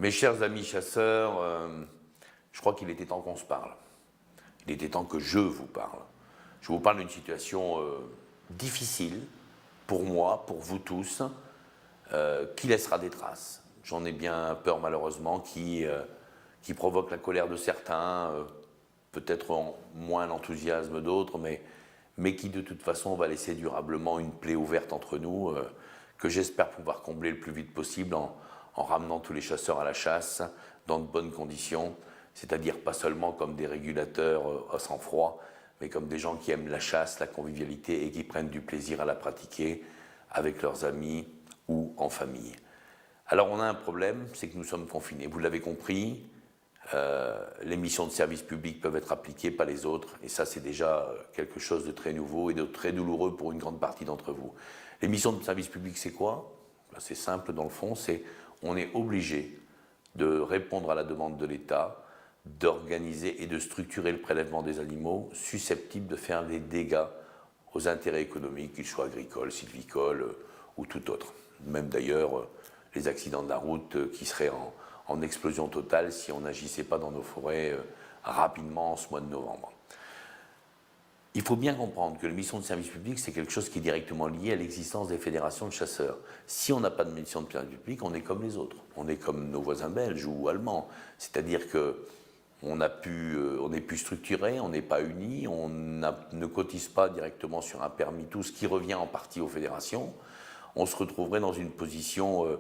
Mes chers amis chasseurs, je crois qu'il était temps qu'on se parle. Il était temps que je vous parle. Je vous parle d'une situation difficile pour moi, pour vous tous, qui laissera des traces. J'en ai bien peur malheureusement, qui provoque la colère de certains, peut-être moins l'enthousiasme d'autres, mais qui de toute façon va laisser durablement une plaie ouverte entre nous, que j'espère pouvoir combler le plus vite possible en ramenant tous les chasseurs à la chasse dans de bonnes conditions, c'est-à-dire pas seulement comme des régulateurs à sang-froid, mais comme des gens qui aiment la chasse, la convivialité et qui prennent du plaisir à la pratiquer avec leurs amis ou en famille. Alors on a un problème, c'est que nous sommes confinés. Vous l'avez compris, les missions de service public peuvent être appliquées, pas les autres, et ça c'est déjà quelque chose de très nouveau et de très douloureux pour une grande partie d'entre vous. Les missions de service public, c'est quoi? C'est simple dans le fond, c'est on est obligé de répondre à la demande de l'État, d'organiser et de structurer le prélèvement des animaux susceptibles de faire des dégâts aux intérêts économiques, qu'ils soient agricoles, sylvicoles ou tout autre. Même d'ailleurs les accidents de la route qui seraient en explosion totale si on n'agissait pas dans nos forêts rapidement en ce mois de novembre. Il faut bien comprendre que la mission de service public, c'est quelque chose qui est directement lié à l'existence des fédérations de chasseurs. Si on n'a pas de mission de service public, on est comme les autres. On est comme nos voisins belges ou allemands. C'est-à-dire qu'on est plus structuré, on n'est pas unis, on ne cotise pas directement sur un permis, tout ce qui revient en partie aux fédérations. On se retrouverait dans une position,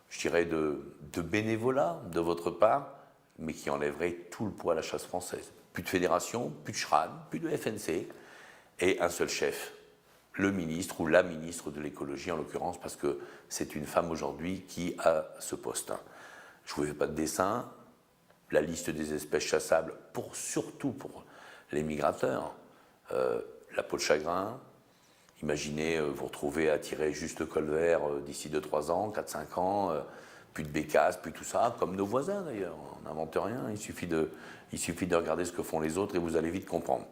je dirais, de bénévolat de votre part, mais qui enlèverait tout le poids à la chasse française. Plus de fédération, plus de CHRAN, plus de FNC, et un seul chef, le ministre ou la ministre de l'écologie en l'occurrence, parce que c'est une femme aujourd'hui qui a ce poste. Je ne vous fais pas de dessin, la liste des espèces chassables, surtout pour les migrateurs, la peau de chagrin, imaginez vous retrouver à tirer juste le col vert d'ici 2-3 ans, 4-5 ans, plus de bécasses, plus tout ça, comme nos voisins d'ailleurs, on n'invente rien, il suffit de regarder ce que font les autres et vous allez vite comprendre.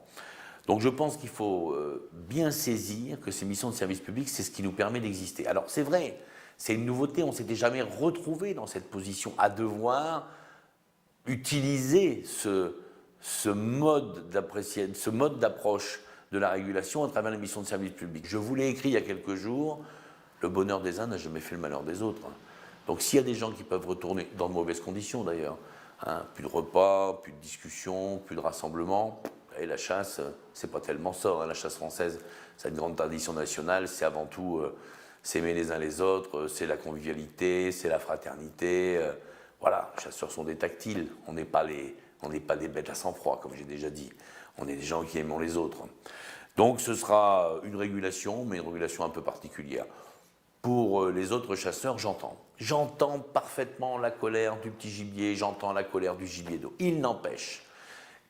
Donc je pense qu'il faut bien saisir que ces missions de service public, c'est ce qui nous permet d'exister. Alors c'est vrai, c'est une nouveauté, on ne s'était jamais retrouvé dans cette position à devoir utiliser ce mode d'approche de la régulation à travers les missions de service public. Je vous l'ai écrit il y a quelques jours, le bonheur des uns n'a jamais fait le malheur des autres. Donc s'il y a des gens qui peuvent retourner, dans de mauvaises conditions d'ailleurs, plus de repas, plus de discussions, plus de rassemblements, et la chasse, c'est pas tellement ça, la chasse française, c'est une grande tradition nationale, c'est avant tout s'aimer les uns les autres, c'est la convivialité, c'est la fraternité, voilà, les chasseurs sont des tactiles, on n'est pas des bêtes à sang-froid, comme j'ai déjà dit, on est des gens qui aiment les autres. Donc ce sera une régulation, mais une régulation un peu particulière. Pour les autres chasseurs, j'entends parfaitement la colère du petit gibier, j'entends la colère du gibier d'eau. Il n'empêche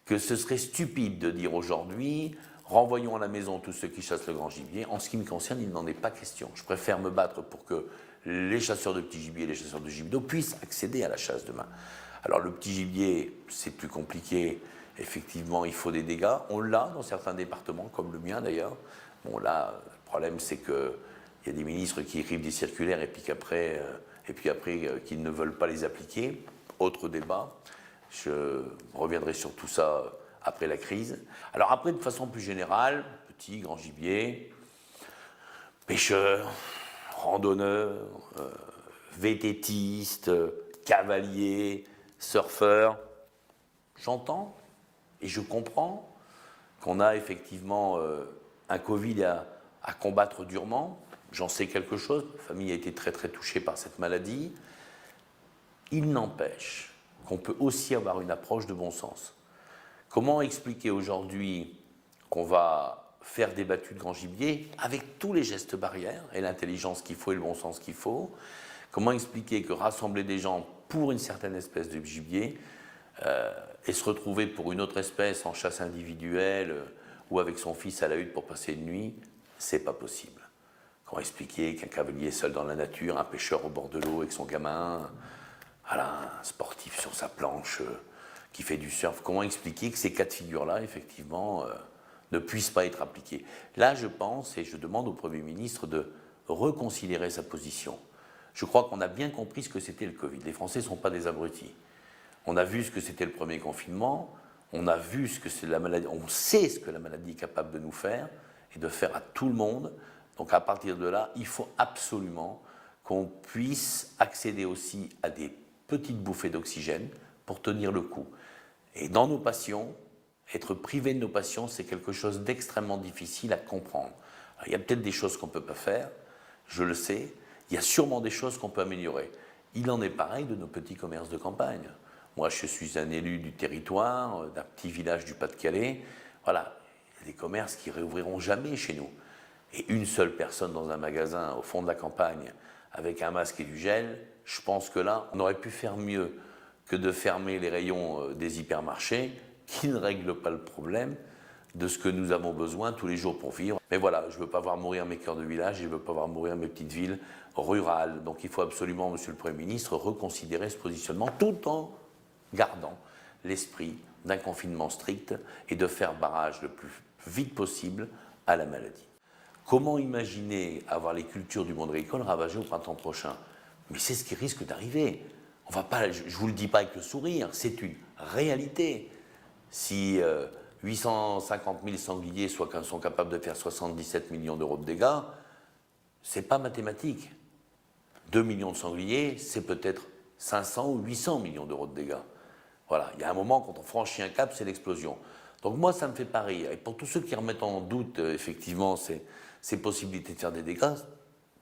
que ce serait stupide de dire aujourd'hui, renvoyons à la maison tous ceux qui chassent le grand gibier. En ce qui me concerne, il n'en est pas question. Je préfère me battre pour que les chasseurs de petit gibier et les chasseurs de gibier d'eau puissent accéder à la chasse demain. Alors le petit gibier, c'est plus compliqué. Effectivement, il faut des dégâts. On l'a dans certains départements, comme le mien d'ailleurs. Bon là, le problème c'est que il y a des ministres qui écrivent des circulaires et puis après qu'ils ne veulent pas les appliquer. Autre débat. Je reviendrai sur tout ça après la crise. Alors après, de façon plus générale, petit, grand gibier, pêcheurs, randonneurs, vététistes, cavaliers, surfeurs, j'entends et je comprends qu'on a effectivement un Covid à combattre durement. J'en sais quelque chose, ma famille a été très très touchée par cette maladie. Il n'empêche qu'on peut aussi avoir une approche de bon sens. Comment expliquer aujourd'hui qu'on va faire des battues de grand gibier avec tous les gestes barrières et l'intelligence qu'il faut et le bon sens qu'il faut? Comment expliquer que rassembler des gens pour une certaine espèce de gibier et se retrouver pour une autre espèce en chasse individuelle ou avec son fils à la hutte pour passer une nuit, c'est pas possible. Comment expliquer qu'un cavalier seul dans la nature, un pêcheur au bord de l'eau avec son gamin, voilà, un sportif sur sa planche qui fait du surf, comment expliquer que ces cas de figure-là, effectivement, ne puissent pas être appliqués? Là, je pense, et je demande au Premier ministre de reconsidérer sa position, Je crois qu'on a bien compris ce que c'était le Covid. Les Français ne sont pas des abrutis. On a vu ce que c'était le premier confinement, on a vu ce que c'est la maladie, on sait ce que la maladie est capable de nous faire et de faire à tout le monde. Donc à partir de là, il faut absolument qu'on puisse accéder aussi à des petites bouffées d'oxygène pour tenir le coup. Et dans nos passions, être privé de nos passions, c'est quelque chose d'extrêmement difficile à comprendre. Alors, il y a peut-être des choses qu'on ne peut pas faire, je le sais, il y a sûrement des choses qu'on peut améliorer. Il en est pareil de nos petits commerces de campagne. Moi, je suis un élu du territoire, d'un petit village du Pas-de-Calais. Voilà, il y a des commerces qui ne réouvriront jamais chez nous. Et une seule personne dans un magasin au fond de la campagne avec un masque et du gel, je pense que là, on aurait pu faire mieux que de fermer les rayons des hypermarchés qui ne règlent pas le problème de ce que nous avons besoin tous les jours pour vivre. Mais voilà, je ne veux pas voir mourir mes cœurs de village, je ne veux pas voir mourir mes petites villes rurales. Donc il faut absolument, Monsieur le Premier ministre, reconsidérer ce positionnement tout en gardant l'esprit d'un confinement strict et de faire barrage le plus vite possible à la maladie. Comment imaginer avoir les cultures du monde agricole ravagées au printemps prochain? Mais c'est ce qui risque d'arriver. On va pas, je ne vous le dis pas avec le sourire, c'est une réalité. Si 850 000 sangliers sont capables de faire 77 millions d'euros de dégâts, ce n'est pas mathématique. 2 millions de sangliers, c'est peut-être 500 ou 800 millions d'euros de dégâts. Voilà, il y a un moment, quand on franchit un cap, c'est l'explosion. Donc moi, ça ne me fait pas rire. Et pour tous ceux qui remettent en doute, effectivement, ces possibilités de faire des dégâts,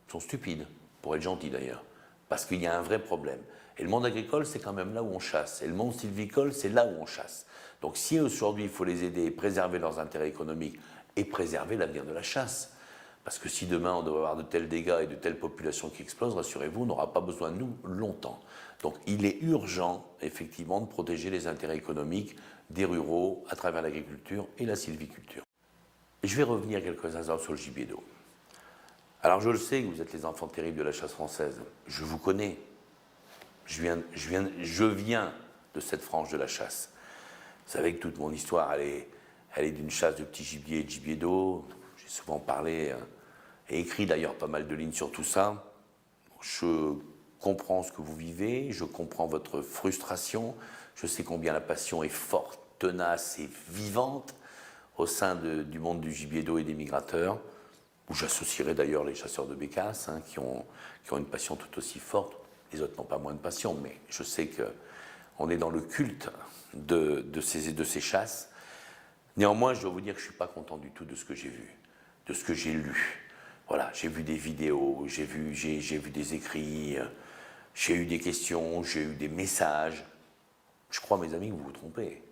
sont stupides, pour être gentils d'ailleurs, parce qu'il y a un vrai problème. Et le monde agricole, c'est quand même là où on chasse. Et le monde sylvicole, c'est là où on chasse. Donc si aujourd'hui, il faut les aider, préserver leurs intérêts économiques et préserver l'avenir de la chasse, parce que si demain on doit avoir de tels dégâts et de telles populations qui explosent, rassurez-vous, on n'aura pas besoin de nous longtemps. Donc il est urgent, effectivement, de protéger les intérêts économiques des ruraux à travers l'agriculture et la sylviculture. Et je vais revenir quelques instants sur le gibier d'eau. Alors je le sais que vous êtes les enfants terribles de la chasse française. Je vous connais. Je viens de cette frange de la chasse. Vous savez que toute mon histoire, elle est d'une chasse de petits gibiers et de gibier d'eau. J'ai souvent parlé et écrit d'ailleurs pas mal de lignes sur tout ça. Je comprends ce que vous vivez, je comprends votre frustration. Je sais combien la passion est forte, tenace et vivante au sein du monde du gibier d'eau et des migrateurs, où j'associerai d'ailleurs les chasseurs de bécasses, qui ont une passion tout aussi forte. Les autres n'ont pas moins de passion, mais je sais qu'on est dans le culte de ces chasses. Néanmoins, je dois vous dire que je ne suis pas content du tout de ce que j'ai vu, de ce que j'ai lu. Voilà, j'ai vu des vidéos, j'ai vu des écrits, j'ai eu des questions, j'ai eu des messages. Je crois, mes amis, que vous vous trompez.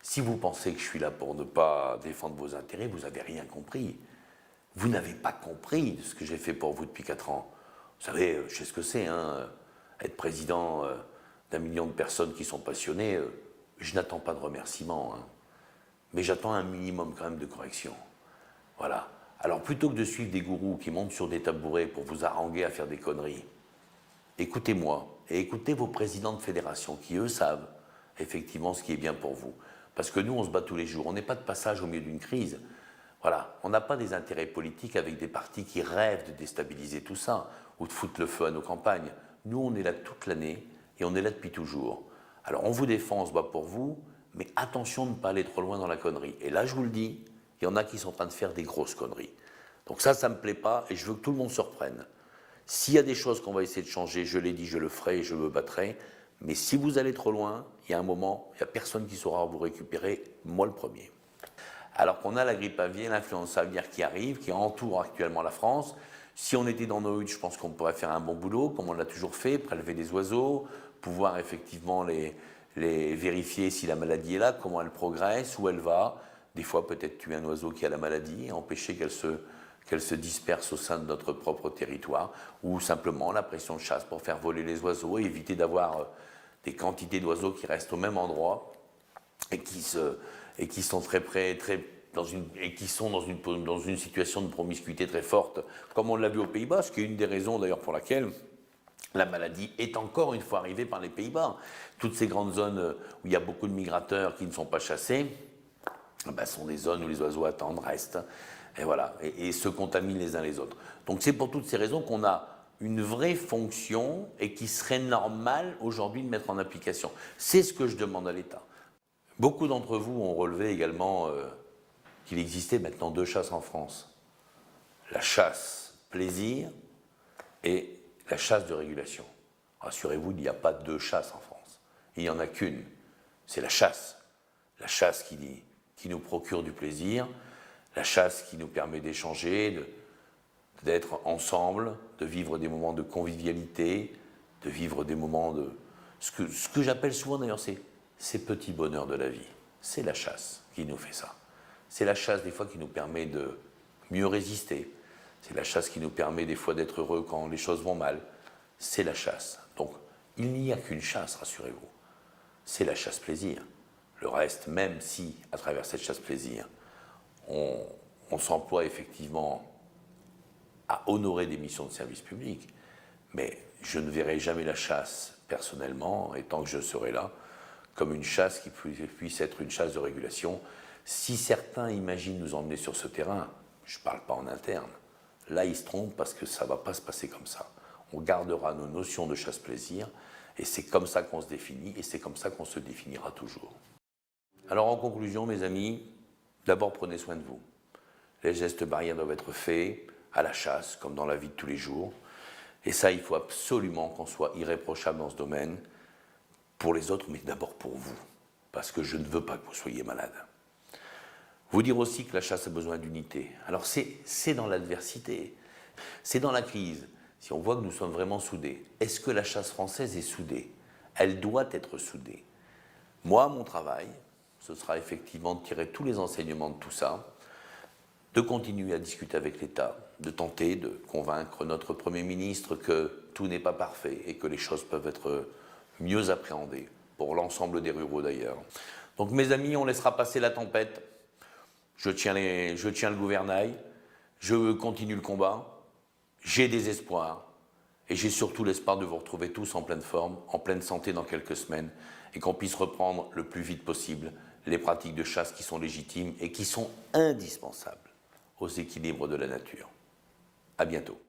Si vous pensez que je suis là pour ne pas défendre vos intérêts, vous n'avez rien compris. Vous n'avez pas compris ce que j'ai fait pour vous depuis 4 ans. Vous savez, je sais ce que c'est, être président d'1 million de personnes qui sont passionnées. Je n'attends pas de remerciements, mais j'attends un minimum quand même de correction. Voilà. Alors plutôt que de suivre des gourous qui montent sur des tabourets pour vous haranguer à faire des conneries, écoutez-moi et écoutez vos présidents de fédération qui, eux, savent effectivement ce qui est bien pour vous. Parce que nous, on se bat tous les jours. On n'est pas de passage au milieu d'une crise. Voilà. On n'a pas des intérêts politiques avec des partis qui rêvent de déstabiliser tout ça ou de foutre le feu à nos campagnes. Nous, on est là toute l'année et on est là depuis toujours. Alors, on vous défend, on se bat pour vous, mais attention de ne pas aller trop loin dans la connerie. Et là, je vous le dis, il y en a qui sont en train de faire des grosses conneries. Donc ça ne me plaît pas et je veux que tout le monde se reprenne. S'il y a des choses qu'on va essayer de changer, je l'ai dit, je le ferai et je me battrai. Mais si vous allez trop loin, il y a un moment, il n'y a personne qui saura vous récupérer, moi le premier. Alors qu'on a la grippe aviaire, l'influenza aviaire qui arrive, qui entoure actuellement la France. Si on était dans nos huttes, je pense qu'on pourrait faire un bon boulot, comme on l'a toujours fait, prélever des oiseaux, pouvoir effectivement les vérifier si la maladie est là, comment elle progresse, où elle va. Des fois, peut-être tuer un oiseau qui a la maladie, empêcher qu'elle se disperse au sein de notre propre territoire, ou simplement la pression de chasse pour faire voler les oiseaux et éviter d'avoir des quantités d'oiseaux qui restent au même endroit et qui sont très près, et qui sont dans une situation de promiscuité très forte, comme on l'a vu aux Pays-Bas, ce qui est une des raisons d'ailleurs pour laquelle la maladie est encore une fois arrivée par les Pays-Bas. Toutes ces grandes zones où il y a beaucoup de migrateurs qui ne sont pas chassés, sont des zones où les oiseaux attendent, restent, et voilà, et se contaminent les uns les autres. Donc c'est pour toutes ces raisons qu'on a une vraie fonction et qui serait normal aujourd'hui de mettre en application. C'est ce que je demande à l'État. Beaucoup d'entre vous ont relevé également qu'il existait maintenant 2 chasses en France. La chasse plaisir et la chasse de régulation. Rassurez-vous, il n'y a pas 2 chasses en France. Il n'y en a qu'une. C'est la chasse. La chasse qui nous procure du plaisir, la chasse qui nous permet d'échanger, d'être ensemble, de vivre des moments de convivialité, de vivre des moments de... Ce que j'appelle souvent d'ailleurs, c'est ces petits bonheurs de la vie. C'est la chasse qui nous fait ça. C'est la chasse des fois qui nous permet de mieux résister. C'est la chasse qui nous permet des fois d'être heureux quand les choses vont mal. C'est la chasse. Donc, il n'y a qu'une chasse, rassurez-vous. C'est la chasse-plaisir. Le reste, même si, à travers cette chasse-plaisir, on s'emploie effectivement à honorer des missions de service public, mais je ne verrai jamais la chasse, personnellement, et tant que je serai là, comme une chasse qui puisse être une chasse de régulation. Si certains imaginent nous emmener sur ce terrain, je ne parle pas en interne, là ils se trompent parce que ça ne va pas se passer comme ça. On gardera nos notions de chasse-plaisir, et c'est comme ça qu'on se définit, et c'est comme ça qu'on se définira toujours. Alors en conclusion, mes amis, d'abord prenez soin de vous. Les gestes barrières doivent être faits à la chasse, comme dans la vie de tous les jours. Et ça, il faut absolument qu'on soit irréprochable dans ce domaine, pour les autres, mais d'abord pour vous, parce que je ne veux pas que vous soyez malade. Vous dire aussi que la chasse a besoin d'unité. Alors c'est dans l'adversité, c'est dans la crise. Si on voit que nous sommes vraiment soudés, est-ce que la chasse française est soudée? Elle doit être soudée. Moi, mon travail, ce sera effectivement de tirer tous les enseignements de tout ça, de continuer à discuter avec l'État, de tenter de convaincre notre Premier ministre que tout n'est pas parfait et que les choses peuvent être mieux appréhendées, pour l'ensemble des ruraux d'ailleurs. Donc mes amis, on laissera passer la tempête, je tiens le gouvernail, je continue le combat, j'ai des espoirs, et j'ai surtout l'espoir de vous retrouver tous en pleine forme, en pleine santé dans quelques semaines, et qu'on puisse reprendre le plus vite possible les pratiques de chasse qui sont légitimes et qui sont indispensables aux équilibres de la nature. À bientôt.